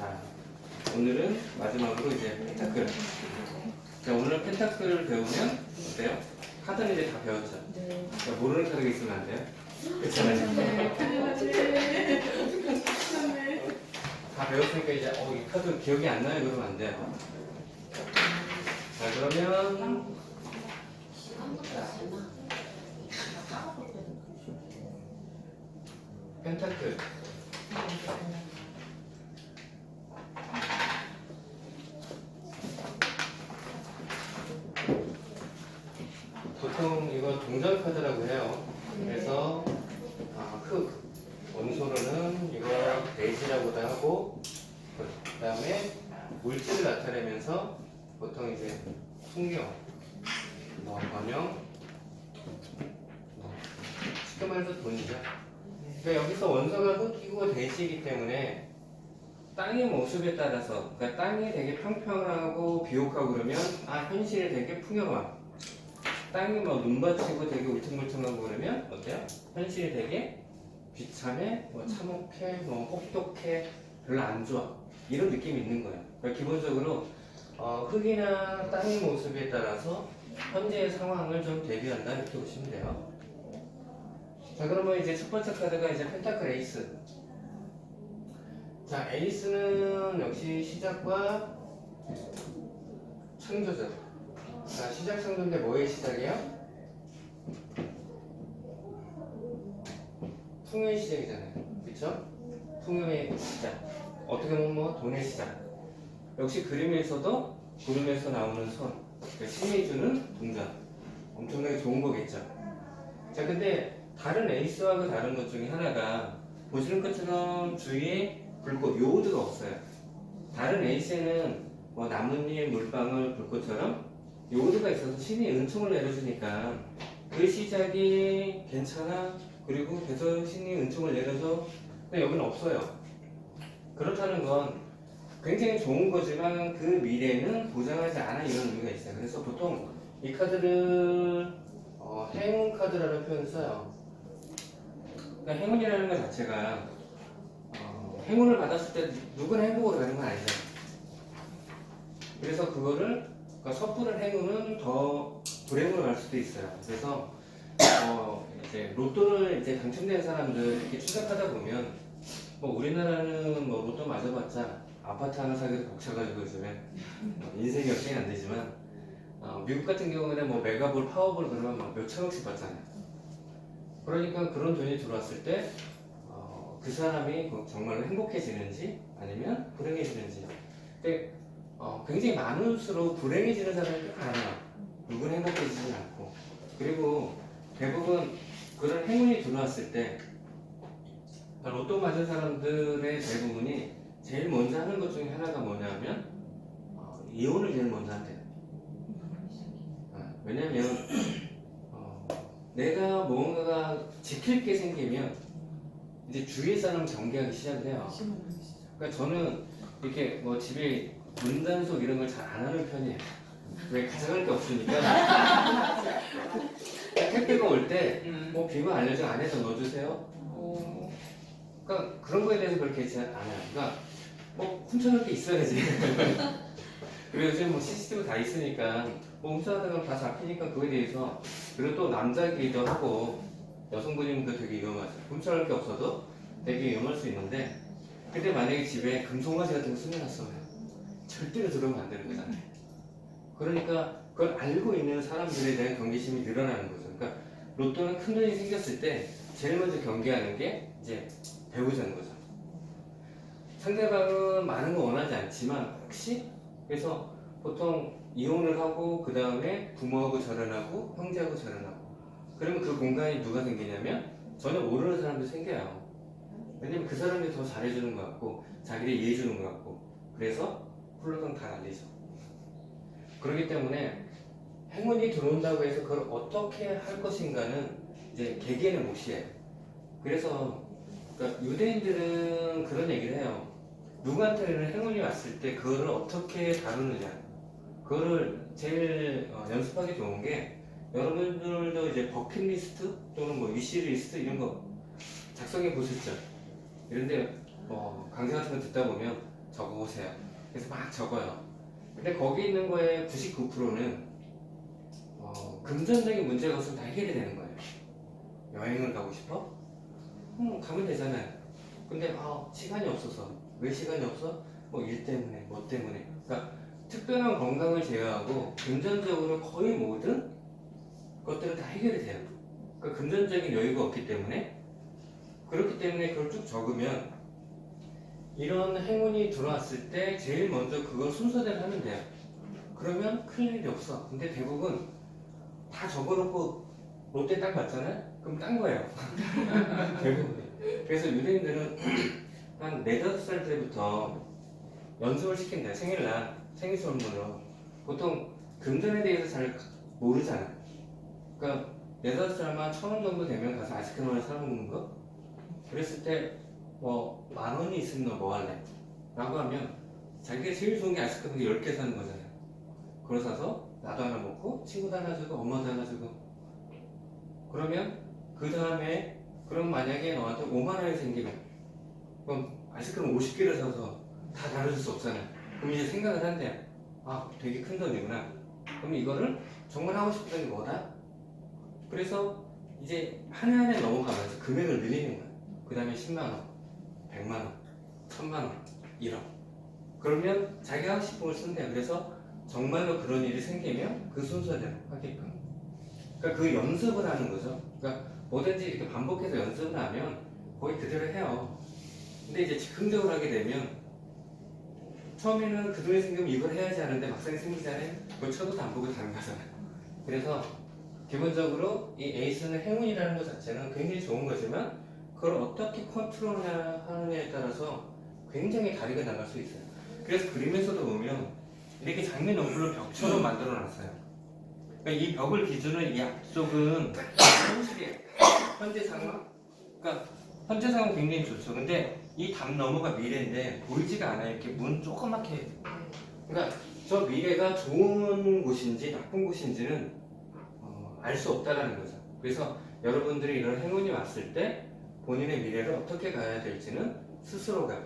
자, 오늘은 마지막으로 이제 펜타클. 자, 오늘 펜타클을 배우면 어때요? 카드는 이제 다 배웠죠? 네. 자, 모르는 카드가 있으면 안 돼요? 그렇잖아요. 다 배웠으니까 이제 이 카드 기억이 안 나요? 그러면 안 돼요. 자, 그러면 펜타클. 보통 이거 동전 카드라고 해요. 그래서 흙, 원소로는 이거 대지라고도 하고, 그 다음에 물질을 나타내면서 보통 이제 풍경, 번영, 쉽게 말해서 돈이죠. 그러니까 여기서 원소가 흙이고 대지이기 때문에 땅의 모습에 따라서, 그러니까 땅이 되게 평평하고 비옥하고 그러면 현실이 되게 풍요로워. 땅이 뭐 눈밭이고 되게 울퉁불퉁하고 그러면 어때요? 현실이 되게 비참해, 참혹해, 혹독해, 별로 안 좋아. 이런 느낌이 있는 거예요. 그러니까 기본적으로 흙이나 땅의 모습에 따라서 현재의 상황을 좀 대비한다 이렇게 보시면 돼요. 자, 그러면 이제 첫 번째 카드가 이제 펜타클 에이스. 자, 에이스는 역시 시작과 창조죠. 자, 시작 창조인데 뭐의 시작이에요? 풍요의 시작이잖아요. 그쵸? 풍요의 시작. 어떻게 보면 뭐 돈의 시작. 역시 그림에서도 구름에서 나오는 손. 그러니까 신이 주는 동전. 엄청나게 좋은 거겠죠. 자, 근데 다른 에이스와 그 다른 것 중에 하나가 보시는 것처럼 주위에 불꽃, 요오드가 없어요. 다른 에이스에는 뭐 나뭇잎, 물방울, 불꽃처럼 요오드가 있어서 신이 은총을 내려주니까 그 시작이 괜찮아. 그리고 계속 신이 은총을 내려줘. 근데 여기는 없어요. 그렇다는 건 굉장히 좋은 거지만 그 미래는 보장하지 않아, 이런 의미가 있어요. 그래서 보통 이 카드를 행운 카드라는 표현을 써요. 그러니까 행운이라는 것 자체가 행운을 받았을 때 누구나 행복으로 가는 건 아니잖아요. 그래서 그거를 섣부른 행운은 더 불행으로 갈 수도 있어요. 그래서 이제 로또를 이제 당첨된 사람들 이렇게 추적하다 보면 우리나라는 로또 맞아봤자 아파트 하나 사기도 벅차가지고 요즘에 인생이 역전이 안 되지만 미국 같은 경우는 메가볼, 파워볼 그러면 몇 천억씩 받잖아요. 그러니까 그런 돈이 들어왔을 때 그 사람이 정말로 행복해지는지 아니면 불행해지는지. 근데 굉장히 많을수록 불행해지는 사람이 꽤 많아요. 누구는 행복해지지 않고. 그리고 대부분 그런 행운이 들어왔을 때 로또 맞은 사람들의 대부분이 제일 먼저 하는 것 중에 하나가 뭐냐면 이혼을 제일 먼저 한대요. 왜냐면 내가 뭔가가 지킬 게 생기면 이제 주위의 사람 경계하기 시작을 해요. 그러니까 저는 이렇게 집에 문단속 이런 걸 잘 안 하는 편이에요. 왜 가져갈 게 없으니까. 택배가 올 때 비번 알려줘 안에서 넣어주세요. 그러니까 그런 거에 대해서 그렇게 하지 않아요. 그러니까 훔쳐놓을 게 있어야지. 그리고 요즘 CCTV 다 있으니까 훔쳐나다가 다 잡히니까 그거에 대해서. 그리고 또 남자기도 하고 여성분이면 되게 위험하죠. 훔쳐놓을 게 없어도 되게 위험할 수 있는데, 근데 만약에 집에 금송아지 같은 거 숨겨놨어요. 절대로 들어오면 안 되는 거잖아요. 그러니까 그걸 알고 있는 사람들에 대한 경계심이 늘어나는 거죠. 그러니까 로또는 큰 돈이 생겼을 때 제일 먼저 경계하는 게 이제 배우자는 거죠. 상대방은 많은 거 원하지 않지만 혹시, 그래서 보통 이혼을 하고 그 다음에 부모하고 절연하고 형제하고 절연하고, 그러면 그 공간이 누가 생기냐면 전혀 모르는 사람도 생겨요. 왜냐면 그 사람이 더 잘해주는 것 같고 자기를 이해해주는 것 같고, 그래서 훌러덩 다 날리죠. 그렇기 때문에 행운이 들어온다고 해서 그걸 어떻게 할 것인가는 이제 개개인의 몫이에요. 그래서 유대인들은 그런 얘기를 해요. 누구한테는 행운이 왔을 때 그거를 어떻게 다루느냐, 그거를 제일 연습하기 좋은 게, 여러분들도 이제 버킷리스트 또는 위시리스트 이런 거 작성해 보셨죠? 이런데 강좌 같은 거 듣다 보면 적어보세요. 그래서 막 적어요. 근데 거기 있는 거에 99%는 금전적인 문제가 없으면 다 해결이 되는 거예요. 여행을 가고 싶어? 가면 되잖아요. 근데 시간이 없어서. 왜 시간이 없어? 뭐 일 때문에, 뭐 때문에. 그러니까 특별한 건강을 제외하고 금전적으로 거의 모든 것들은 다 해결이 돼요. 그러니까 금전적인 여유가 없기 때문에, 그렇기 때문에 그걸 쭉 적으면 이런 행운이 들어왔을 때 제일 먼저 그걸 순서대로 하면 돼요. 그러면 큰일 일이 없어. 근데 대부분 다 적어놓고 롯데 딱 맞잖아요? 그럼 딴 거예요. 대부분. 그래서 유대인들은 한 4, 5살 때부터 연습을 시킨대요. 생일날, 생일 선물로. 보통 금전에 대해서 잘 모르잖아요. 그러니까 4, 5살만 1,000원 정도 되면 가서 아이스크림을 사 먹는 거? 그랬을 때, 뭐, 10,000원이 있으면 너 뭐 할래? 라고 하면 자기가 제일 좋은 게 아이스크림 10개 사는 거잖아요. 그걸 사서 나도 하나 먹고, 친구도 하나 주고, 엄마도 하나 주고. 그러면 그 다음에, 그럼 만약에 너한테 5만원이 생기면, 그럼 아이스크림 50개를 사서 다 나눠줄 수 없잖아요. 그럼 이제 생각을 한대요. 되게 큰 돈이구나. 그럼 이거를 정말 하고 싶은 게 뭐다? 그래서 이제 한 해 한 해 넘어가면서 금액을 늘리는 거예요. 그 다음에 10만원, 100만원, 1000만원, 1억. 그러면 자기가 하고 싶은 걸 쓴대요. 그래서 정말로 그런 일이 생기면 그 순서대로 하게끔. 그러니까 그 연습을 하는 거죠. 그러니까 뭐든지 이렇게 반복해서 연습을 하면 거의 그대로 해요. 근데 이제 즉흥적으로 하게 되면 처음에는 그 돈이 생기면 이걸 해야지 하는데 막상 생기잖아요. 그걸 쳐도 안 보고 다른 거잖아요. 그래서 기본적으로 이 에이스는 행운이라는 것 자체는 굉장히 좋은 거지만 그걸 어떻게 컨트롤하느냐에 따라서 굉장히 다리가 나갈 수 있어요. 그래서 그림에서도 보면 이렇게 장면 연출을 벽처럼 만들어 놨어요. 그러니까 이 벽을 기준으로 이 앞쪽은 현실이에요. 현재 상황. 그러니까 현재 상황은 굉장히 좋죠. 근데 이 담 너머가 미래인데 보이지가 않아요. 이렇게 문 조그맣게. 그러니까 저 미래가 좋은 곳인지 나쁜 곳인지는 알 수 없다라는 거죠. 그래서 여러분들이 이런 행운이 왔을 때 본인의 미래를 어떻게 가야 될지는 스스로가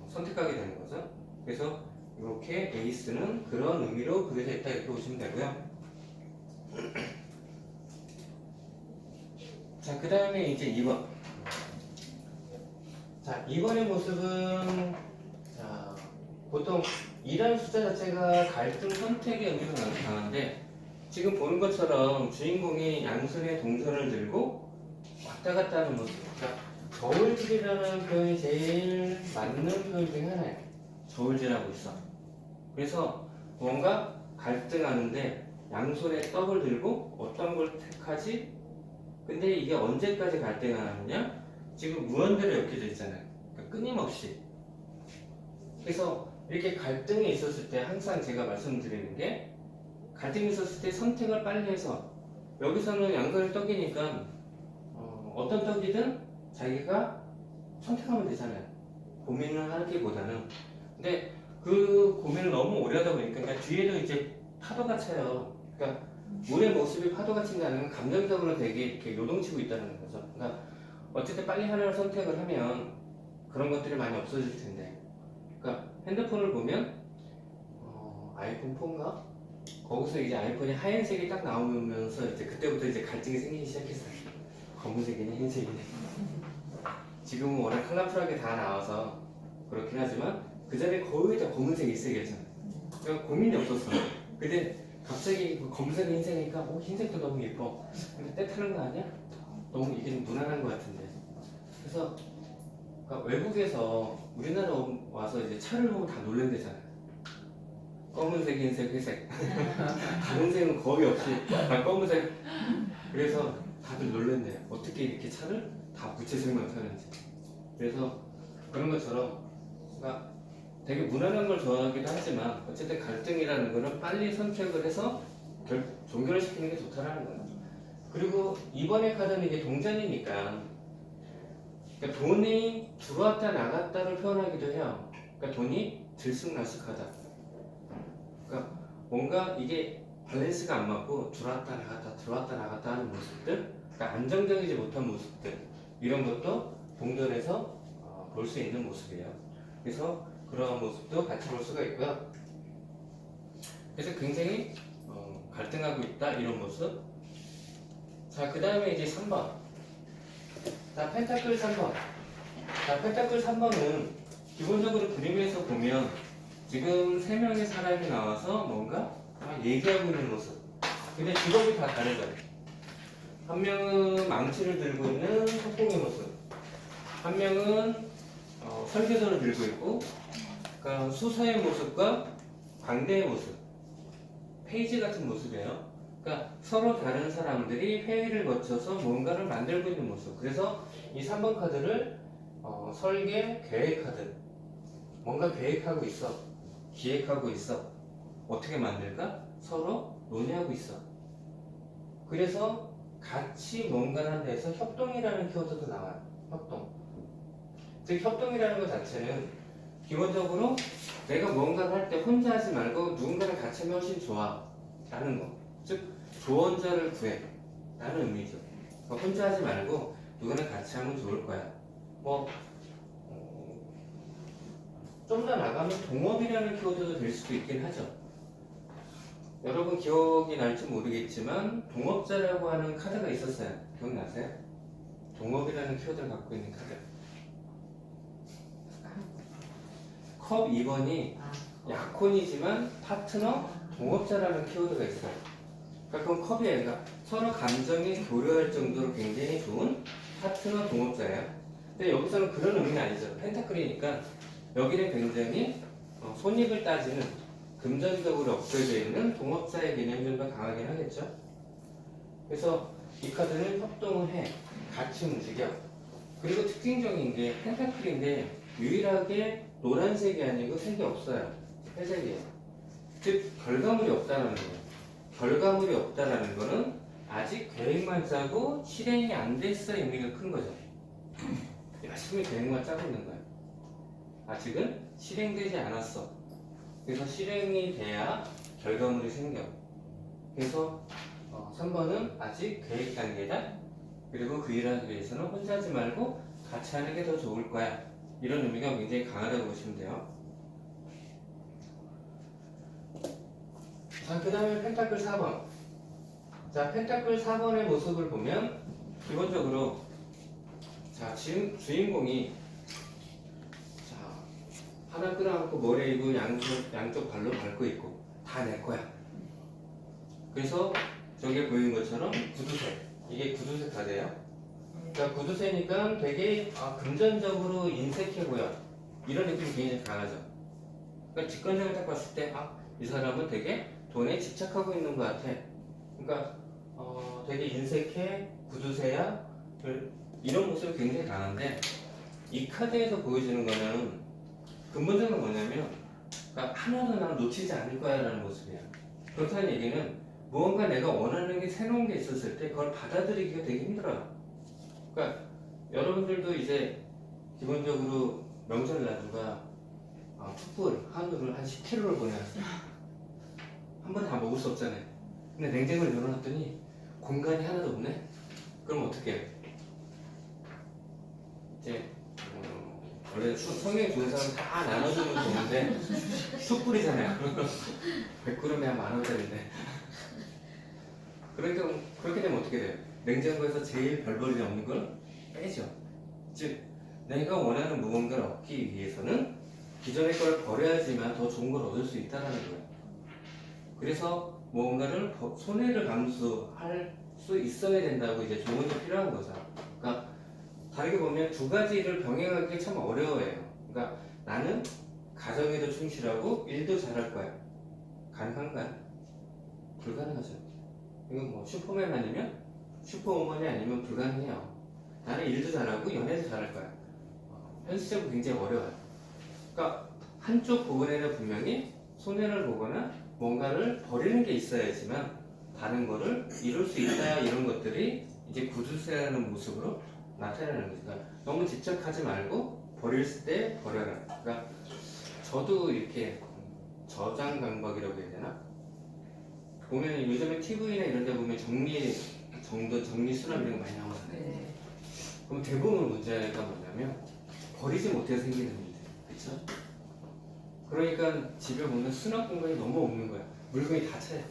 선택하게 되는 거죠. 그래서 이렇게 에이스는 그런 의미로 그려져 있다 이렇게 보시면 되고요. 자, 그 다음에 이제 2번. 자, 2번의 모습은 자, 보통 2라는 숫자 자체가 갈등 선택의 의미가 강한데 지금 보는 것처럼 주인공이 양손에 동전을 들고 왔다 갔다 하는 모습. 그러니까 저울질이라는 표현이 제일 맞는 표현 중에 하나예요. 저울질하고 있어. 그래서 뭔가 갈등하는데 양손에 떡을 들고 어떤 걸 택하지? 근데 이게 언제까지 갈등하느냐? 지금 무한대로 엮여져 있잖아요. 그러니까 끊임없이. 그래서 이렇게 갈등이 있었을 때 항상 제가 말씀드리는 게 갈등이 있었을 때 선택을 빨리 해서 여기서는 양손에 떡이니까 어떤 떡이든 자기가 선택하면 되잖아요. 고민을 하기보다는. 근데 그 고민을 너무 오래 하다 보니까 그러니까 뒤에도 이제 파도가 차요. 그러니까 물의 모습이 파도가 친다는 건 감정적으로 되게 이렇게 요동치고 있다는 거죠. 그러니까 어쨌든 빨리 하나를 선택을 하면 그런 것들이 많이 없어질 텐데. 그러니까 핸드폰을 보면 아이폰 4인가? 거기서 이제 아이폰이 하얀색이 딱 나오면서 이제 그때부터 이제 갈등이 생기기 시작했어요. 검은색이네, 흰색이네. 지금은 워낙 컬러풀하게 다 나와서 그렇긴 하지만 그 전에 거의 다 검은색, 일색이었잖아요. 그러니까 고민이 없었어. 근데 갑자기 검은색이 흰색이니까 흰색도 너무 예뻐. 근데 때 타는 거 아니야? 너무 이게 좀 무난한 것 같은데. 그래서 그러니까 외국에서 우리나라 와서 이제 차를 보면 다 놀란대잖아요. 검은색, 흰색, 회색. 다른 색은 거의 없이 다 검은색. 그래서 다들 놀란대요. 어떻게 이렇게 차를 다 무채색만 타는지. 그래서 그런 것처럼 그러니까 되게 무난한 걸 좋아하기도 하지만 어쨌든 갈등이라는 거는 빨리 선택을 해서 종결을 시키는 게 좋다라는 거예요. 그리고 이번에 카드는 이게 동전이니까 그러니까 돈이 들어왔다 나갔다를 표현하기도 해요. 그러니까 돈이 들쑥날쑥하다. 그러니까 뭔가 이게 밸런스가 안 맞고 들어왔다 나갔다 들어왔다 나갔다 하는 모습들, 그러니까 안정적이지 못한 모습들 이런 것도 동전에서 볼 수 있는 모습이에요. 그래서 그런 모습도 같이 볼 수가 있고요. 그래서 굉장히 갈등하고 있다 이런 모습. 자, 그 다음에 이제 3번. 자, 펜타클 3번. 자, 펜타클 3번은 기본적으로 그림에서 보면 지금 3명의 사람이 나와서 뭔가 얘기하고 있는 모습. 근데 직업이 다 다르죠. 한 명은 망치를 들고 있는 석공의 모습. 한 명은 설계도를 들고 있고, 그러니까 수사의 모습과 광대의 모습. 페이지 같은 모습이에요. 그러니까 서로 다른 사람들이 회의를 거쳐서 뭔가를 만들고 있는 모습. 그래서 이 3번 카드를 설계, 계획 카드. 뭔가 계획하고 있어. 기획하고 있어. 어떻게 만들까? 서로 논의하고 있어. 그래서 같이 뭔가를 하는 데서 협동이라는 키워드도 나와요. 협동. 즉 협동이라는 것 자체는 기본적으로 내가 뭔가를 할 때 혼자 하지 말고 누군가를 같이 하면 훨씬 좋아 라는 거. 즉 조언자를 구해 라는 의미죠. 그러니까 혼자 하지 말고 누구랑 같이 하면 좋을 거야. 좀 더 나가면 동업이라는 키워드도 될 수도 있긴 하죠. 여러분 기억이 날지 모르겠지만 동업자라고 하는 카드가 있었어요. 기억나세요? 동업이라는 키워드를 갖고 있는 카드. 컵 2번이 약혼이지만 파트너 동업자라는 키워드가 있어요. 그러니까 그건 컵이에요. 그러니까 서로 감정이 교류할 정도로 굉장히 좋은 파트너 동업자예요. 근데 여기서는 그런 의미는 아니죠. 펜타클이니까 여기는 굉장히 손익을 따지는 금전적으로 엎여져 있는 동업자의 개념이 좀 더 강하긴 하겠죠. 그래서 이 카드는 협동을 해, 같이 움직여. 그리고 특징적인 게 펜타클인데 유일하게 노란색이 아니고 색이 없어요. 회색이에요. 즉 결과물이 없다는 거예요. 결과물이 없다라는 거는 아직 계획만 짜고 실행이 안 됐어 의미가 큰 거죠. 열심히 계획만 짜고 있는 거예요. 아직은 실행되지 않았어. 그래서 실행이 돼야 결과물이 생겨. 그래서 3번은 아직 계획 단계다. 그리고 그 일을 하기 위해서는 혼자 하지 말고 같이 하는 게 더 좋을 거야. 이런 의미가 굉장히 강하다고 보시면 돼요. 자, 그 다음에 펜타클 4번. 자, 펜타클 4번의 모습을 보면 기본적으로 자, 지금 주인공이 자, 하나 끌어안고 머리에 입고 양쪽 발로 밟고 있고 다 내 거야. 그래서 저게 보이는 것처럼 구두쇠. 이게 구두쇠 카드예요. 그러니까 구두쇠니까 되게 금전적으로 인색해 보여. 이런 느낌이 굉장히 강하죠. 그러니까 직관적으로 딱 봤을 때 이 사람은 되게 돈에 집착하고 있는 것 같아. 그러니까 되게 인색해, 구두쇠야, 이런 모습이 굉장히 강한데 이 카드에서 보여주는 거는 근본적으로 뭐냐면 그러니까 하나도 난 놓치지 않을 거야 라는 모습이야. 그렇다는 얘기는 무언가 내가 원하는 게 새로운 게 있었을 때 그걸 받아들이기가 되게 힘들어요. 그러니까 여러분들도 이제 기본적으로 명절날 누가 촛불, 한우를 한 10kg를 보내왔어요. 한 번에 다 먹을 수 없잖아요. 근데 냉장고를 열어놨더니 공간이 하나도 없네? 그럼 어떻게 해요? 이제 원래 성격이 좋은 사람 다 나눠주면 좋은데 촛불이잖아요. 그러면 100g에 한 10,000원짜리인데 그러니까 그렇게 되면 어떻게 돼요? 냉장고에서 제일 별 볼일 없는 걸 빼죠. 즉 내가 원하는 무언가를 얻기 위해서는 기존의 걸 버려야지만 더 좋은 걸 얻을 수 있다는 거예요. 그래서 무언가를 손해를 감수할 수 있어야 된다고 이제 조언이 필요한 거죠. 그러니까 다르게 보면 두 가지를 병행하기 참 어려워요. 그러니까 나는 가정에도 충실하고 일도 잘할 거야. 가능한가요? 불가능하죠. 이건 뭐 슈퍼맨 아니면 슈퍼우먼이 아니면 불가능해요. 나는 일도 잘하고 연애도 잘할 거야. 현실적으로 굉장히 어려워요. 그러니까 한쪽 부분에는 분명히 손해를 보거나 뭔가를 버리는 게 있어야지만 다른 거를 이룰 수 있다 이런 것들이 이제 구두쇠라는 모습으로 나타나는 거죠. 그러니까 너무 집착하지 말고 버릴 때 버려라. 그러니까 저도 이렇게 저장 강박이라고 해야 되나? 보면 요즘에 TV나 이런 데 보면 정리 수납 이런 거 많이 나오잖아요. 네. 그럼 대부분 문제가 뭐냐면 버리지 못해서 생기는 문제. 그렇죠? 그러니까 집에 보면 수납 공간이 너무 없는 거야. 물건이 다 차요.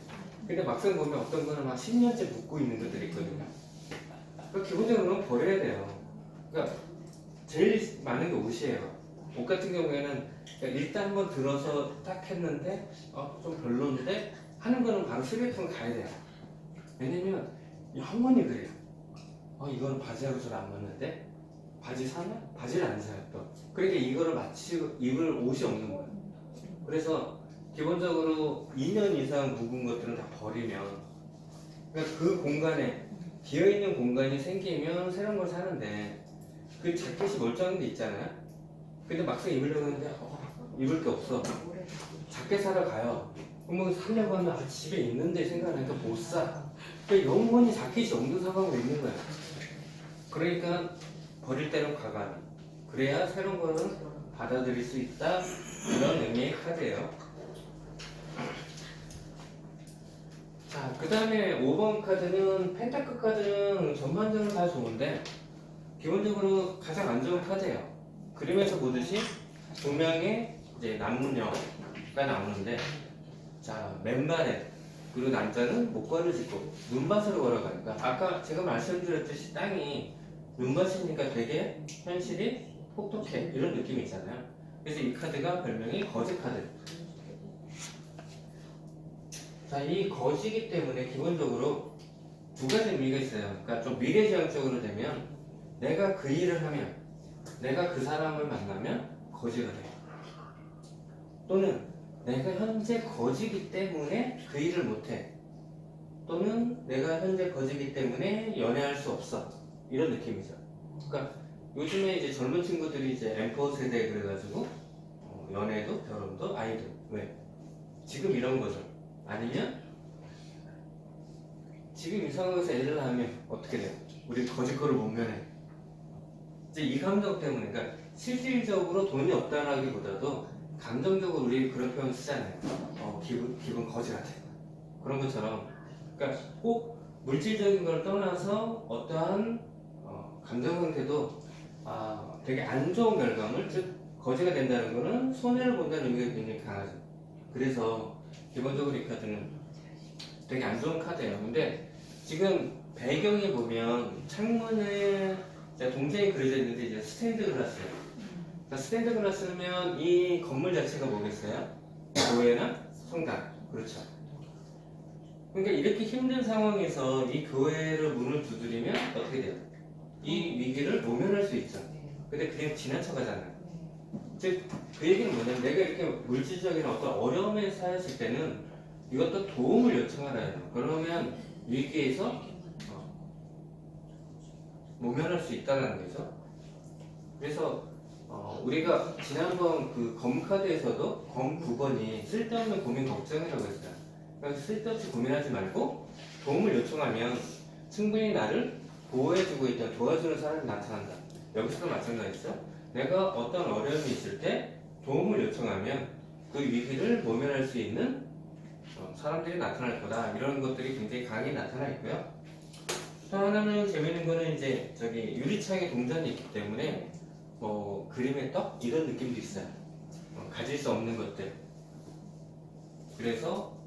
근데 막상 보면 어떤 거는 막 10년째 묵고 있는 것들이 있거든요. 그러니까 기본적으로 버려야 돼요. 그러니까 제일 많은 게 옷이에요. 옷 같은 경우에는 일단 한번 들어서 딱 했는데 좀 별론데 하는 거는 바로 쓰레기통 가야 돼요. 왜냐면 이 학원이 그래요. 이거는 바지하고 잘 안 맞는데 바지 사면 바지를 안 사요 또. 그러니까 이거를 마치 입을 옷이 없는 거예요. 그래서 기본적으로 2년 이상 묵은 것들은 다 버리면 그러니까 그 공간에 비어있는 공간이 생기면 새로운 걸 사는데 그 자켓이 멀쩡한 게 있잖아요. 근데 막상 입으려고 하는데 입을 게 없어. 자켓 사러 가요. 그러면 사려고 하면 집에 있는데 생각하니까 못 사. 그러니까 영원히 자켓이 없는 상황으로 있는 거야. 그러니까 버릴 때는 과감히. 그래야 새로운 거는 받아들일 수 있다. 이런 의미의 카드예요. 자, 그 다음에 5번 카드는 펜타클 카드는 전반적으로 다 좋은데 기본적으로 가장 안 좋은 카드예요. 그림에서 보듯이 두 명의 이제 남녀가 나오는데 자, 맨발에 그리고 남자는 목걸이를 짚고 눈밭으로 걸어가니까 아까 제가 말씀드렸듯이 땅이 눈밭이니까 되게 현실이 혹독해 이런 느낌이 있잖아요. 그래서 이 카드가 별명이 거지 카드. 자, 이 거지기 때문에 기본적으로 두 가지 의미가 있어요. 그러니까 좀 미래지향적으로 되면 내가 그 일을 하면 내가 그 사람을 만나면 거지가 돼. 또는 내가 현재 거지기 때문에 그 일을 못해. 또는 내가 현재 거지기 때문에 연애할 수 없어. 이런 느낌이죠. 그러니까 요즘에 이제 젊은 친구들이 이제 M4 세대 그래가지고 연애도 결혼도 아이도 왜? 지금 이런 거죠. 아니면 지금 이 상황에서 애를 하면 어떻게 돼요? 우리 거지 거를 못 면해. 이제 이 감정 때문에 그러니까 실질적으로 돈이 없다라기보다도 감정적으로 우리 그런 표현 쓰잖아요. 기분 거지 같아. 그런 것처럼 그러니까 꼭 물질적인 걸 떠나서 어떠한 감정 상태도 되게 안 좋은 결과물 즉 거지가 된다는 거는 손해를 본다는 의미가 굉장히 강하죠. 그래서 기본적으로 이 카드는 되게 안 좋은 카드예요. 근데 지금 배경에 보면 창문에 동전이 그려져 있는데 이제 스테인드 글라스예요. 그러니까 스테인드 글라스면 이 건물 자체가 뭐겠어요? 교회나 성당. 그렇죠. 그러니까 이렇게 힘든 상황에서 이 교회를 문을 두드리면 어떻게 돼요? 이 위기를 모면할 수 있죠. 근데 그냥 지나쳐 가잖아요. 즉, 그 얘기는 뭐냐면 내가 이렇게 물질적인 어떤 어려움에 쌓였을 때는 이것도 도움을 요청하라 해요. 그러면 위기에서 모면할 수 있다는 거죠. 그래서 우리가 지난번 그 검카드에서도 검 9번이 쓸데없는 고민 걱정이라고 했어요. 그래서 쓸데없이 고민하지 말고 도움을 요청하면 충분히 나를 보호해주고 있다, 도와주는 사람이 나타난다. 여기서도 마찬가지죠. 내가 어떤 어려움이 있을 때 도움을 요청하면 그 위기를 모면할 수 있는 사람들이 나타날 거다. 이런 것들이 굉장히 강하게 나타나 있고요. 또 하나는 재밌는 거는 이제 저기 유리창에 동전이 있기 때문에 그림의 떡 이런 느낌도 있어요. 가질 수 없는 것들. 그래서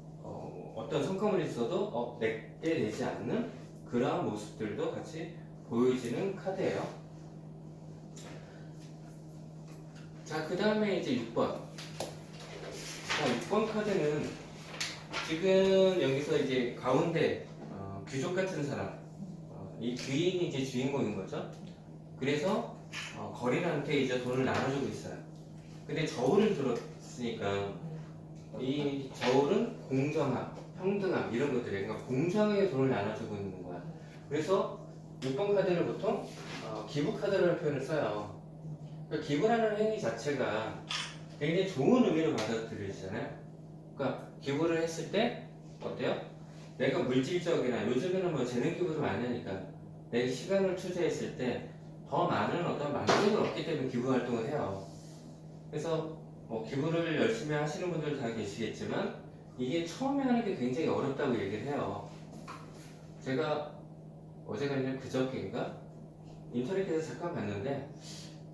어떤 성과물이 있어도 내게 되지 않는 그러한 모습들도 같이 보여지는 카드예요. 자, 그 다음에 이제 6번. 자, 6번 카드는 지금 여기서 이제 가운데 귀족 같은 사람, 이 귀인이 이제 주인공인 거죠. 그래서 거린한테 이제 돈을 나눠주고 있어요. 근데 저울을 들었으니까 이 저울은 공정함, 평등함 이런 것들이에요. 그러니까 공정하게 돈을 나눠주고 있는 거야. 그래서 6번 카드를 보통 기부 카드라는 표현을 써요. 그러니까 기부라는 행위 자체가 굉장히 좋은 의미로 받아들여지잖아요. 그러니까 기부를 했을 때 어때요? 내가 물질적이나 요즘에는 뭐 재능 기부도 많이 하니까 내 시간을 투자했을 때 더 많은 어떤 만족을 얻기 때문에 기부 활동을 해요. 그래서 기부를 열심히 하시는 분들 다 계시겠지만 이게 처음에 하는 게 굉장히 어렵다고 얘기를 해요. 제가 어제가 아니라 그저께인가 인터넷에서 잠깐 봤는데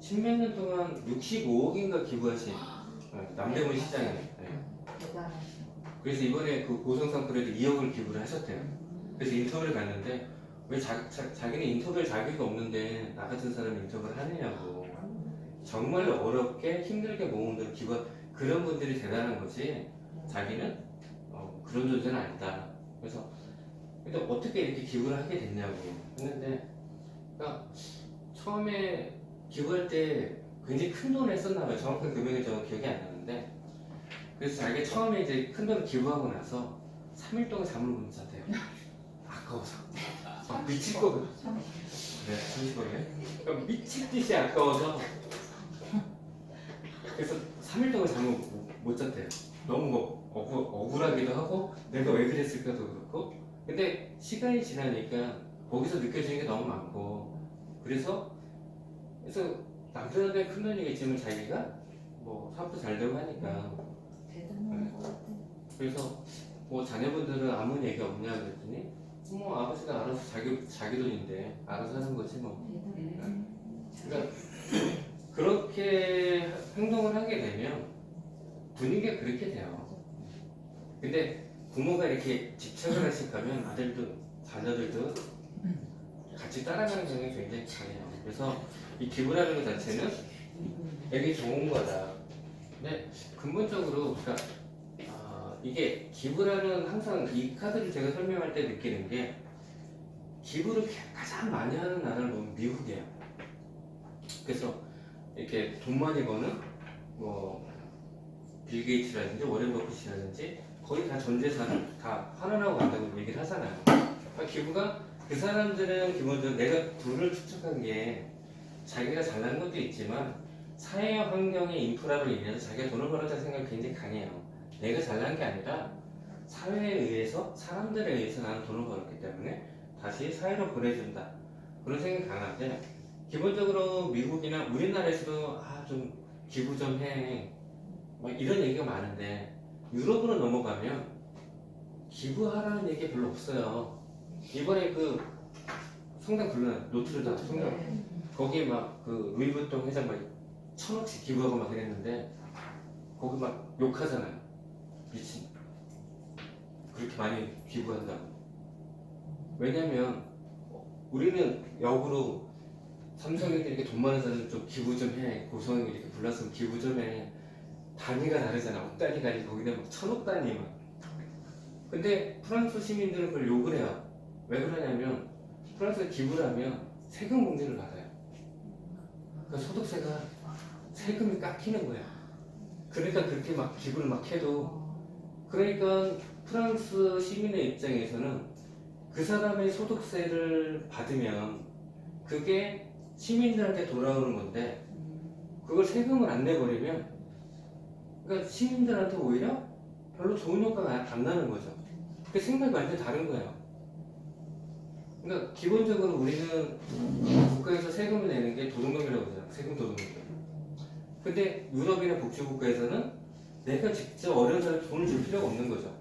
십몇 년 동안 65억인가 기부하신 남대문 시장에. 네. 대단하시네. 그래서 이번에 그 고성상 프로에도 2억을 기부를 하셨대요. 그래서 인터뷰를 갔는데 왜 자기는 인터뷰할 자격이 없는데 나 같은 사람이 인터뷰를 하느냐고. 정말 어렵게 힘들게 모은 돈 기부, 그런 분들이 대단한 거지. 자기는 그런 존재는 아니다. 그래서 근데 어떻게 이렇게 기부를 하게 됐냐고 했는데, 그러니까 처음에 기부할 때 굉장히 큰 돈을 했었나 봐요. 정확한 금액은 저 기억이 안 나는데, 그래서 자기가 처음에 이제 큰 돈을 기부하고 나서 3일 동안 잠을 못 잤대요. 아까워서. 미칠 거거든. 네, 30원에. 그러니까 미칠 듯이 아까워서. 그래서 3일 동안 잠을 못 잤대요. 너무 뭐 억울하기도 하고, 내가 왜 그랬을까도 그렇고. 근데 시간이 지나니까 거기서 느껴지는 게 너무 많고, 그래서 남편한테 큰 돈이겠지만 자기가 뭐 사업도 잘 되고 하니까. 대단한 것 같아. 그래서 뭐 자녀분들은 아무 얘기 없냐 그랬더니 뭐 아버지가 알아서 자기 돈인데 알아서 하는 거지 뭐. 대단해. 그러니까 그렇게 행동을 하게 되면 분위기가 그렇게 돼요. 근데 부모가 이렇게 집착을 하실까면 아들도 자녀들도 같이 따라가는 경향이 굉장히 강해요. 그래서 이 기부라는 것 자체는 되게 좋은 거다. 근데 근본적으로 그러니까 이게 기부라는, 항상 이 카드를 제가 설명할 때 느끼는 게, 기부를 가장 많이 하는 나라를 보면 미국이에요. 그래서 이렇게 돈 많이 버는 뭐 빌 게이츠라든지 워렌 버핏이라든지 거의 다 전 재산을 다 환원하고 간다고 얘기를 하잖아요. 그러니까 기부가, 그 사람들은 기본적으로 내가 부를 축적한 게 자기가 잘난 것도 있지만 사회 환경의 인프라로 인해서 자기가 돈을 벌었다는 생각이 굉장히 강해요. 내가 잘난 게 아니라 사회에 의해서, 사람들에 의해서 나는 돈을 벌었기 때문에 다시 사회로 보내준다, 그런 생각이 강한데, 기본적으로 미국이나 우리나라에서도 좀 기부 좀 해, 뭐 이런 얘기가 많은데, 유럽으로 넘어가면 기부하라는 얘기 별로 없어요. 이번에 그 성당 불러요. 노트르담 성당, 거기 막 그 루이부통 회장 막 1,000억씩 기부하고 막 그랬는데 거기 막 욕하잖아요. 미친, 그렇게 많이 기부한다고. 왜냐면 우리는 역으로 삼성에게 돈 많은 사람 좀 기부 좀 해, 고성이 이렇게 불렀으면 기부 좀 해, 단위가 다르잖아. 억 단위가 아니고 거기다 막 1,000억 단위 막. 근데 프랑스 시민들은 그걸 욕을 해요. 왜 그러냐면 프랑스에 기부를 하면 세금 공제를 받아요. 그러니까 소득세가, 세금이 깎이는 거야. 그러니까 그렇게 막 기부를 막 해도, 그러니까 프랑스 시민의 입장에서는 그 사람의 소득세를 받으면 그게 시민들한테 돌아오는 건데, 그걸 세금을 안 내버리면, 그러니까 시민들한테 오히려 별로 좋은 효과가 안 나는 거죠. 그 생각이 완전히 다른 거예요. 그러니까 기본적으로 우리는 국가에서 세금을 내는 게 도둑놈이라고 하잖아요. 세금 도둑놈. 근데 유럽이나 복지국가에서는 내가 직접 어려운 사람한테 돈을 줄 필요가 없는 거죠.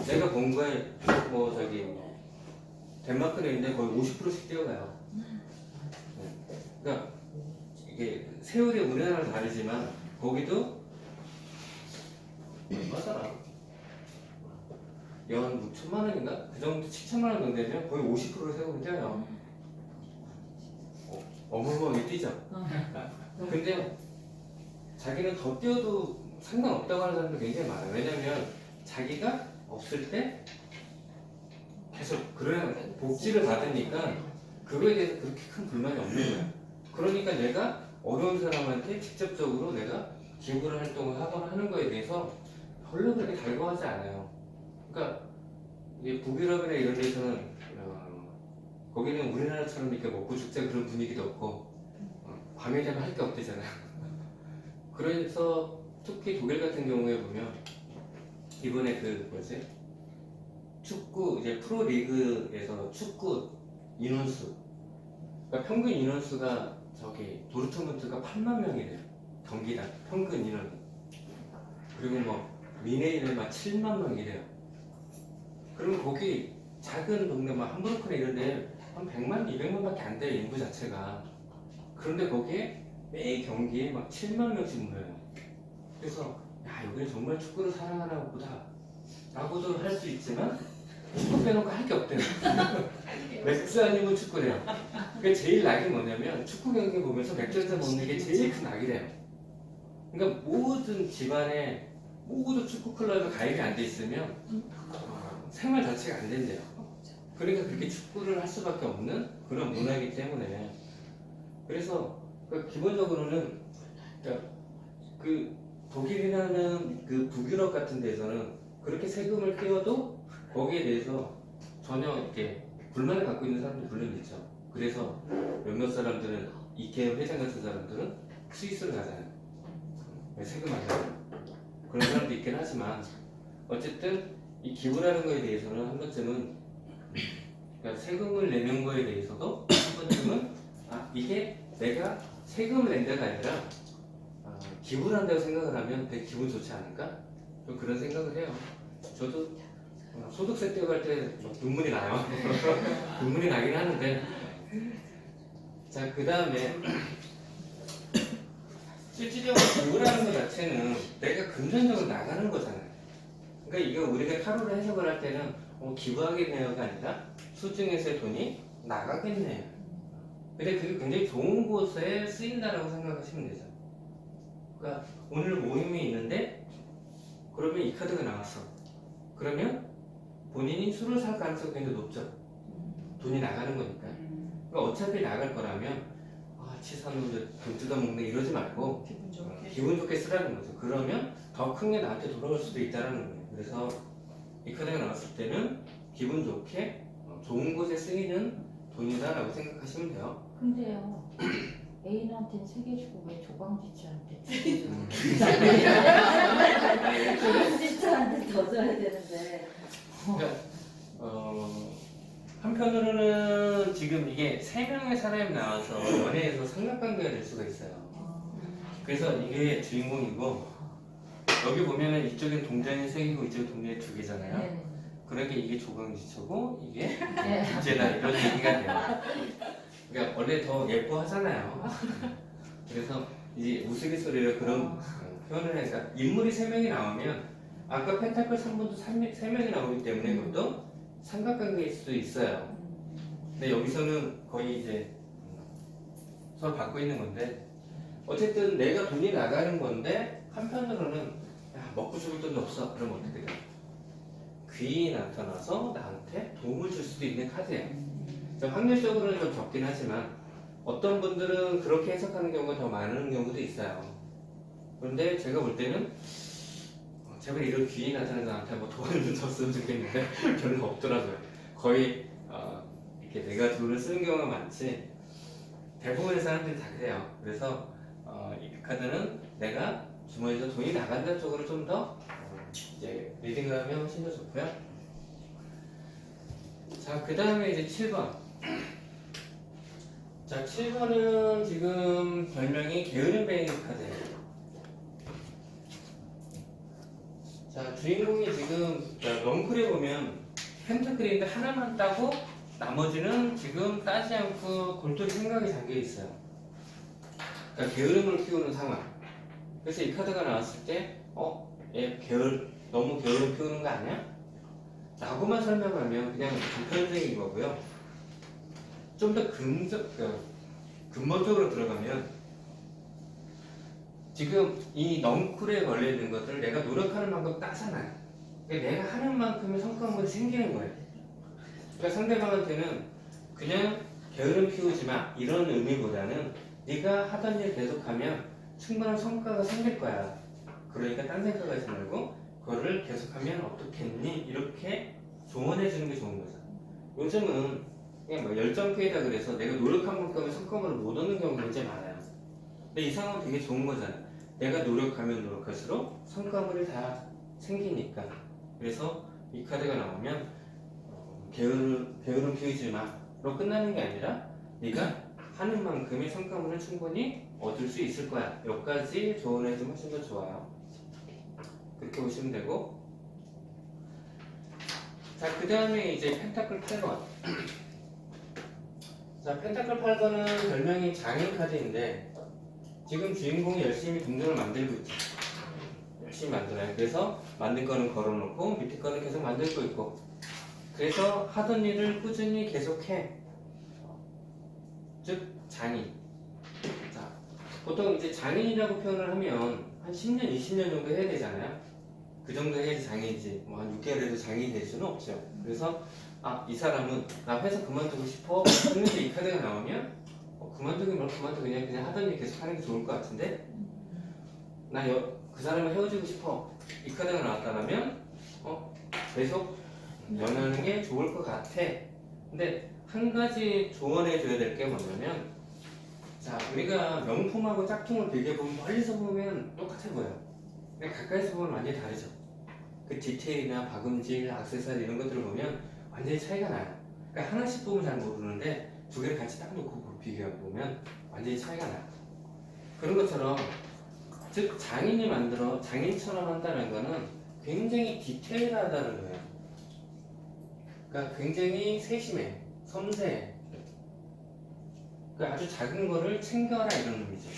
내가 번 거에 뭐 덴마크에 있는데 거의 50%씩 떼어가요. 그러니까 이게 세율이 우리나라랑 다르지만 거기도 얼마더라? 연 6천만 원인가? 그 정도, 7천만 원 정도 되면 거의 50%를 세금을 떼어요. 어마어마하게 뛰죠. 근데 자기는 더 떼어도 상관없다고 하는 사람도 굉장히 많아요. 왜냐면 자기가 없을 때 계속 그런 복지를 받으니까 그거에 대해서 그렇게 큰 불만이 없는 거야. 그러니까 내가 어려운 사람한테 직접적으로 내가 기부를 활동을 하거나 하는 거에 대해서 별로 그렇게 달가워하지 않아요. 그러니까 이게 북유럽이나 이런 데서는 거기는 우리나라처럼 이렇게 먹고 죽자 그런 분위기도 없고, 밤에 되면 할 게 없대잖아요. 그래서 특히 독일 같은 경우에 보면 이번에 축구 이제 프로리그에서 축구 인원수, 그러니까 평균 인원수가 도르트문트가 8만 명이래요. 경기당 평균 인원. 그리고 뭐 미네일은 막 7만 명이래요. 그러면 거기 작은 동네 막 함부르크나 이런데 한 100만, 200만밖에 안 돼요, 인구 자체가. 그런데 거기에 매 경기에 막 7만 명씩 모여요. 그래서 야, 여기는 정말 축구를 사랑하나 보다 라고도 할 수 있지만 축구 빼놓고 할 게 없대요. 맥주 아니면 축구래요. 그게 제일 낙이 뭐냐면 축구 경기 보면서 맥주 한잔 먹는 게 제일 큰 낙이래요. 그러니까 모든 집안에 모두 축구 클럽에 가입이 안 돼 있으면 생활 자체가 안 된대요. 그러니까 그렇게 축구를 할 수밖에 없는 그런 문화이기 때문에 그래서 기본적으로는 그러니까 그 독일이라는 그 북유럽 같은 데서는 그렇게 세금을 떼어도 거기에 대해서 전혀 이렇게 불만을 갖고 있는 사람들이 물론 있죠. 그래서 몇몇 사람들은 이케아 회장 같은 사람들은 스위스로 가잖아요. 세금 안 내고 그런 사람도 있긴 하지만 어쨌든 이 기부라는 거에 대해서는 한 번쯤은 그러니까 세금을 내는 거에 대해서도 한 번쯤은 이게 내가 세금을 낸다가 아니라 기부를 한다고 생각을 하면 되게 기분 좋지 않을까? 좀 그런 생각을 해요. 저도 소득세 떼고 할 때 눈물이 나요. 눈물이 나긴 하는데 자, 그 다음에 실질적으로 기부라는 것 자체는 내가 금전적으로 나가는 거잖아요. 그러니까 이거 우리가 타로를 해석을 할 때는 기부하겠네요가 아니라 수중에서의 돈이 나가겠네요. 근데 그게 굉장히 좋은 곳에 쓰인다라고 생각하시면 되죠. 그러니까 오늘 모임이 있는데 그러면 이 카드가 나왔어. 그러면 본인이 술을 살 가능성이 굉장히 높죠. 돈이 나가는 거니까. 그러니까 어차피 나갈 거라면 치사는 돈 뜯어먹네 이러지 말고 기분 좋게 쓰라는 거죠. 그러면 더 큰 게 나한테 돌아올 수도 있다는 거예요. 그래서 이 카드가 나왔을 때는 기분 좋게 좋은 곳에 쓰이는 돈이다라고 생각하시면 돼요. 근데요. 애인한테는 3개 주고 왜 조광지처한테 2개 주고 조광지처한테 더 줘야 되는데 그러니까 한편으로는 지금 이게 3명의 사람이 나와서 연애에서 삼각관계가 될 수가 있어요. 그래서 이게 주인공이고 여기 보면은 이쪽엔 동전이 3개고 이쪽에 동전이 2개잖아요. 네. 그러니까 이게 조광지처고 이게 네. 부재다 이런 얘기가 돼요. 그러니까 원래 더 예뻐하잖아요. 그래서 이제 우스갯소리로 그런 표현을 하니까 인물이 3명이 나오면 아까 펜타클 3분도 3명이 나오기 때문에 그것도 삼각관계일 수도 있어요. 근데 여기서는 거의 이제 서로 받고 있는 건데 어쨌든 내가 돈이 나가는 건데 한편으로는 야, 먹고 죽을 돈도 없어. 그러면 어떻게 돼요? 귀인이 나타나서 나한테 도움을 줄 수도 있는 카드예요. 확률적으로는 좀 적긴 하지만 어떤 분들은 그렇게 해석하는 경우가 더 많은 경우도 있어요. 그런데 제가 볼 때는 제발 이런 귀인이 나타나서 나한테 뭐 돈을 좀 줬으면 좋겠는데 별로 없더라고요. 거의 이렇게 내가 돈을 쓰는 경우가 많지 대부분의 사람들이 다 그래요. 그래서 이 카드는 내가 주머니에서 돈이 나간다는 쪽으로 좀 더 이제 리딩을 하면 훨씬 더 좋고요. 자, 그 다음에 이제 7번. 자, 7번은 지금 별명이 게으른 뱅이 카드예요. 자, 주인공이 지금 넝쿨에 보면 펜타클인데 하나만 따고 나머지는 지금 따지 않고 골똘히 생각이 잠겨 있어요. 그러니까 게으름을 키우는 상황. 그래서 이 카드가 나왔을 때, 얘 너무 게으름 피우는 거 아니야? 라고만 설명하면 그냥 단편적인 거고요. 좀 더 근본적으로 들어가면 지금 이 넝쿨에 걸려있는 것들을 내가 노력하는 만큼 따잖아요. 그러니까 내가 하는 만큼의 성과물이 생기는 거예요. 그러니까 상대방한테는 그냥 게으름 피우지 마 이런 의미보다는 네가 하던 일 계속하면 충분한 성과가 생길 거야. 그러니까 딴 생각하지 말고 그거를 계속하면 어떻겠니? 이렇게 조언해 주는 게 좋은 거죠. 요즘은 그냥 뭐 열정페이다 그래서 내가 노력한 만큼의 성과물을 못 얻는 경우가 굉장히 많아요. 근데 이 상황은 되게 좋은 거잖아요. 내가 노력하면 노력할수록 성과물이 다 생기니까. 그래서 이 카드가 나오면 게으름 피우지 마로 끝나는 게 아니라 네가 하는 만큼의 성과물을 충분히 얻을 수 있을 거야. 여기까지 조언해 주면 훨씬 더 좋아요. 그렇게 보시면 되고, 자, 그 다음에 이제 펜타클 8번. 자, 펜타클 8번은 별명이 장인 카드인데 지금 주인공이 열심히 동전을 만들고 있죠. 열심히 만들어요. 그래서 만든 거는 걸어놓고 밑에 거는 계속 만들고 있고. 그래서 하던 일을 꾸준히 계속해. 즉 장인. 자, 보통 이제 장인이라고 표현을 하면 한 10년, 20년 정도 해야 되잖아요. 그 정도 해야지 장인이지. 뭐 한 6개월에도 장인이 될 수는 없죠. 그래서 이 사람은 나 회사 그만두고 싶어. 그런데 이 카드가 나오면 그만두긴 뭘 그만두고 그냥 하던 일 계속 하는 게 좋을 것 같은데 그 사람을 헤어지고 싶어. 이 카드가 나왔다면 계속 연애하는 게 좋을 것 같아. 근데 한 가지 조언해 줘야 될 게 뭐냐면 자, 우리가 명품하고 짝퉁을 비교해보면 멀리서 보면 똑같아 보여요. 근데 가까이서 보면 완전히 다르죠. 그 디테일이나 박음질, 액세서리 이런 것들을 보면 완전히 차이가 나요. 그러니까 하나씩 보면 잘 모르는데 두 개를 같이 딱 놓고 비교해보면 완전히 차이가 나요. 그런 것처럼 즉 장인이 만들어 장인처럼 한다는 거는 굉장히 디테일하다는 거예요. 그러니까 굉장히 세심해, 섬세해. 그러니까 아주 작은 거를 챙겨라 이런 의미죠.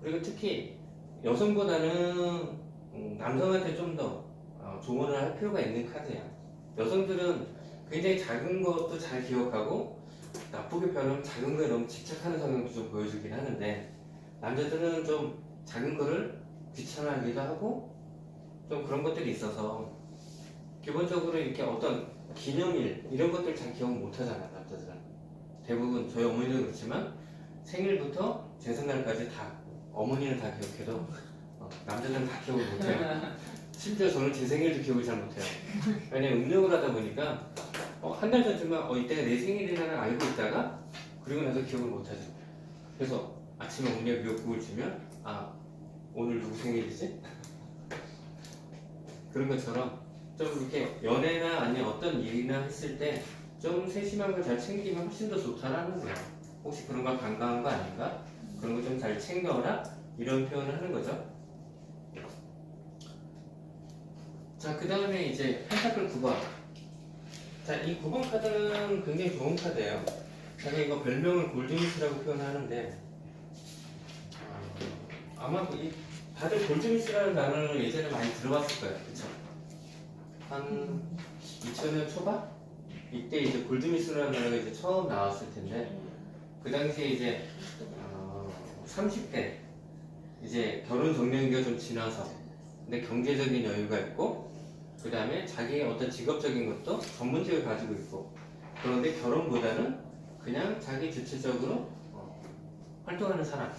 그리고 특히 여성보다는 남성한테 좀 더 조언을 할 필요가 있는 카드야. 여성들은 굉장히 작은 것도 잘 기억하고 나쁘게 표현하면 작은 거에 너무 집착하는 성향도 좀 보여주긴 하는데 남자들은 좀 작은 거를 귀찮아하기도 하고 좀 그런 것들이 있어서 기본적으로 이렇게 어떤 기념일 이런 것들 잘 기억 못 하잖아 남자들은. 대부분 저희 어머니도 그렇지만 생일부터 제삿날까지 다 어머니는 다 기억해도 남자들은 다 기억을 못해요. 심지어 저는 제 생일도 기억을 잘 못해요. 왜냐면 음력을 하다 보니까 한 달 전쯤만 이때가 내 생일이라는 알고 있다가 그리고 나서 기억을 못하죠. 그래서 아침에 어머니가 미역국을 주면 오늘 누구 생일이지? 그런 것처럼 좀 이렇게 연애나 아니면 어떤 일이나 했을 때 좀 세심한 걸 잘 챙기면 훨씬 더 좋다라는 거예요. 혹시 그런 거 간과한 거 아닌가? 그런 거 좀 잘 챙겨라 이런 표현을 하는 거죠. 자, 그 다음에 이제 펜타클 9번. 자, 이 9번 카드는 굉장히 좋은 카드예요. 제가 이거 별명을 골드미스라고 표현하는데 아마 다들 골드미스라는 단어를 예전에 많이 들어봤을 거예요. 그쵸? 한 2000년 초반? 이때 이제 골드미스라는 단어가 이제 처음 나왔을 텐데 그 당시에 이제 30대 이제 결혼 정년기가 좀 지나서 근데 경제적인 여유가 있고 그 다음에 자기의 어떤 직업적인 것도 전문직을 가지고 있고 그런데 결혼보다는 그냥 자기 주체적으로 활동하는 사람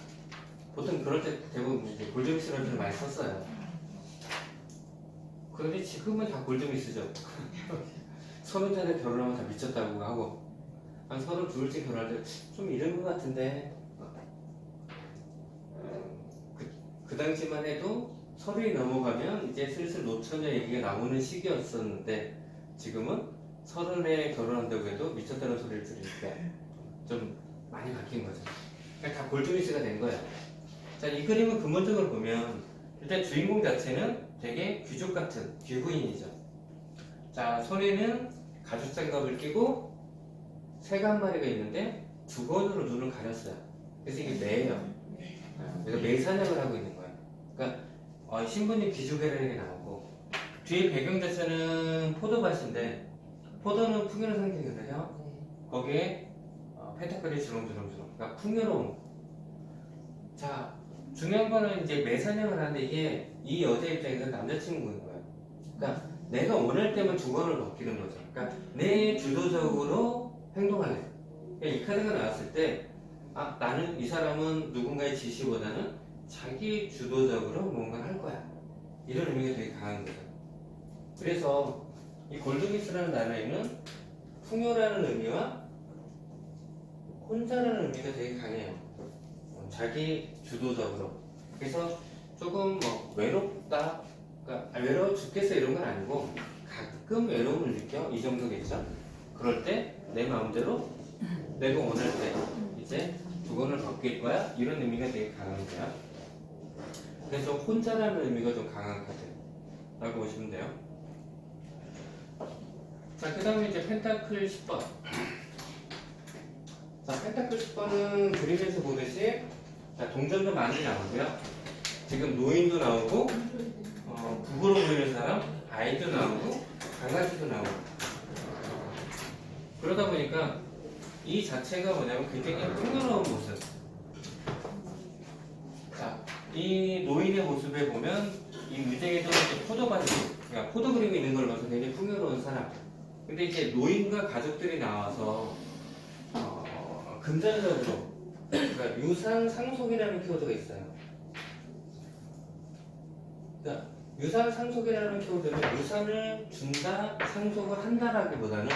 보통 그럴 때 대부분 이제 골드미스라는 표현을 많이 썼어요. 그런데 지금은 다 골드미스죠. 30살에 결혼하면 다 미쳤다고 하고 한 32쯤 결혼할 때 좀 이른 것 같은데 그 당시만 해도 30이 넘어가면 이제 슬슬 노처녀 얘기가 나오는 시기였었는데 지금은 30에 결혼한다고 해도 미쳤다는 소리를 들으니까 좀 많이 바뀐 거죠. 그러니까 다 골드미스가 된 거예요. 자, 이 그림은 근본적으로 보면 일단 주인공 자체는 되게 귀족 같은 귀부인이죠. 자, 손에는 가죽장갑을 끼고 새가 한 마리가 있는데 두 건으로 눈을 가렸어요. 그래서 이게 매예요. 그래서 매 사냥을 하고 있는 거예요. 그러니까 신부님 귀족이라는 게 나오고 뒤에 배경 자체는 포도밭인데 포도는 풍요를 상징하거든요. 거기에 펜타클이 주렁주렁주렁. 그러니까 풍요로움. 자, 중요한 거는 이제 매 사냥을 하는데 이게 이 여자 입장에서 남자친구인 거예요. 그러니까 내가 원할 때만 주거를 넘기는 거죠. 그러니까 내 주도적으로 행동하네. 그러니까 이 카드가 나왔을 때 나는 이 사람은 누군가의 지시보다는 자기 주도적으로 뭔가를 할 거야. 이런 의미가 되게 강한 거죠. 그래서 이 골드미스라는 단어에는 풍요라는 의미와 혼자라는 의미가 되게 강해요. 자기 주도적으로. 그래서 조금 외롭다. 그러니까 외로워 죽겠어 이런 건 아니고 가끔 외로움을 느껴 이 정도겠죠. 그럴 때 내 마음대로 내가 원할 때 이제 두건을 벗길 거야 이런 의미가 되게 강한 거야. 그래서 혼자라는 의미가 좀 강한 카드라고 보시면 돼요. 자, 그 다음에 이제 펜타클 10번. 자, 펜타클 10번은 그림에서 보듯이 동전도 많이 나오고요. 지금 노인도 나오고 북으로 보이는 사람, 아이도 나오고 강아지도 나오고 그러다 보니까 이 자체가 뭐냐면 굉장히 풍요로운 모습. 자, 이 노인의 모습에 보면 이 무쟁이도 이제 그러니까 포도 그리고 있는 걸 봐서 굉장히 풍요로운 사람. 근데 이제 노인과 가족들이 나와서 금전적으로 그러니까 유산 상속이라는 키워드가 있어요. 그러니까 유산 상속이라는 키워드는 유산을 준다, 상속을 한다라기보다는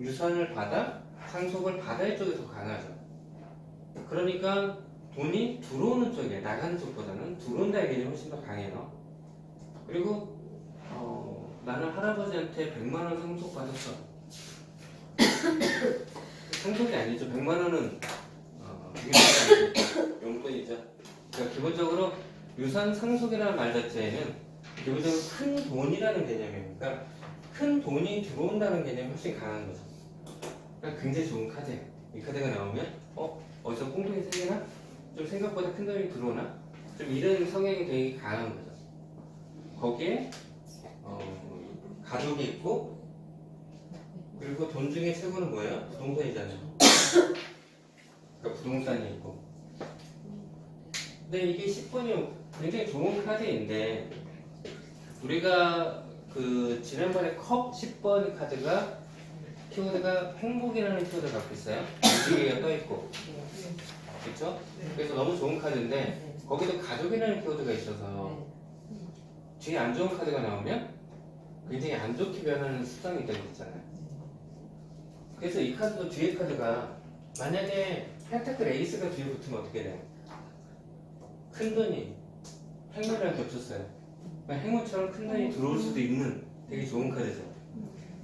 유산을 받아 상속을 받을 쪽이 더 강하죠. 그러니까 돈이 들어오는 쪽에 나가는 쪽보다는 들어온다의 개념이 훨씬 더 강해요. 그리고 나는 할아버지한테 100만 원 상속 받았어. 상속이 아니죠. 100만 원은 용돈이죠. 그러니까 기본적으로 유산 상속이라는 말 자체에는 기본적으로 큰 돈이라는 개념이에요. 그러니까 큰 돈이 들어온다는 개념이 훨씬 강한 거죠. 그러니까 굉장히 좋은 카드예요. 이 카드가 나오면 어디서 꽁돈이 생기나? 좀 생각보다 큰 돈이 들어오나? 좀 이런 성향이 되게 강한 거죠. 거기에 가족이 있고 그리고 돈 중에 최고는 뭐예요? 부동산이잖아요. 그러니까 부동산이 있고. 근데 이게 10번이 굉장히 좋은 카드인데 우리가 그 지난번에 컵 10번 카드가 키워드가 행복이라는 키워드를 갖고 있어요. 무지개가 떠있고 그렇죠? 그래서 너무 좋은 카드인데 거기도 가족이라는 키워드가 있어서 뒤에 안 좋은 카드가 나오면 굉장히 안 좋게 변하는 습성이 되고 있잖아요. 그래서 이 카드도 뒤에 카드가 만약에 펜타클 에이스가 뒤에 붙으면 어떻게 돼요? 큰 돈이 행운이랑 겹쳤어요. 그러니까 행운처럼 큰 돈이 들어올 수도 있는 되게 좋은 카드죠.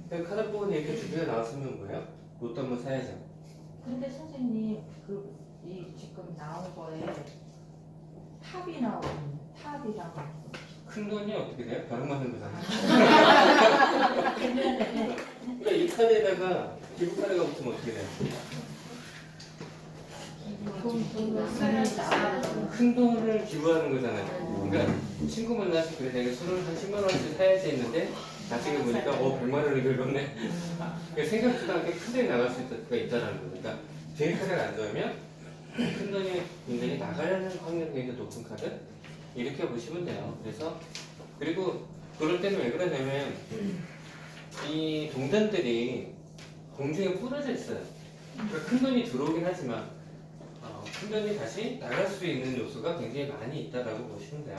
카드 부분에 이렇게 두 개가 나왔으면 뭐예요? 로또 한번 사야죠. 근데 선생님 이 지금 나온 거에 탑이 나오거든요. 탑이라고. 큰 돈이 어떻게 돼요? 벼락 맞는 거잖아요. 그러니까 이 카드에다가 기부 카드가 붙으면 어떻게 돼요? 큰 돈을 기부하는 거잖아요. 그러니까 친구 만나서 그래 내가 술을 한 10만 원씩 사야지 했는데 나중에 보니까 100만 원을 긁었네. 그러니까 생각지도 않게 큰 돈이 나갈 수 있다는 거예요. 그러니까 뒤에 카드가 안 좋으면 큰 돈이 굉장히 나가는 확률이 굉장히 높은 카드 이렇게 보시면 돼요. 그래서 그리고 그럴 때는 왜 그러냐면 이 동전들이 공중에 뿌려져 있어요. 그러니까 큰 돈이 들어오긴 하지만 큰 돈이 다시 나갈 수 있는 요소가 굉장히 많이 있다라고 보시면 돼요.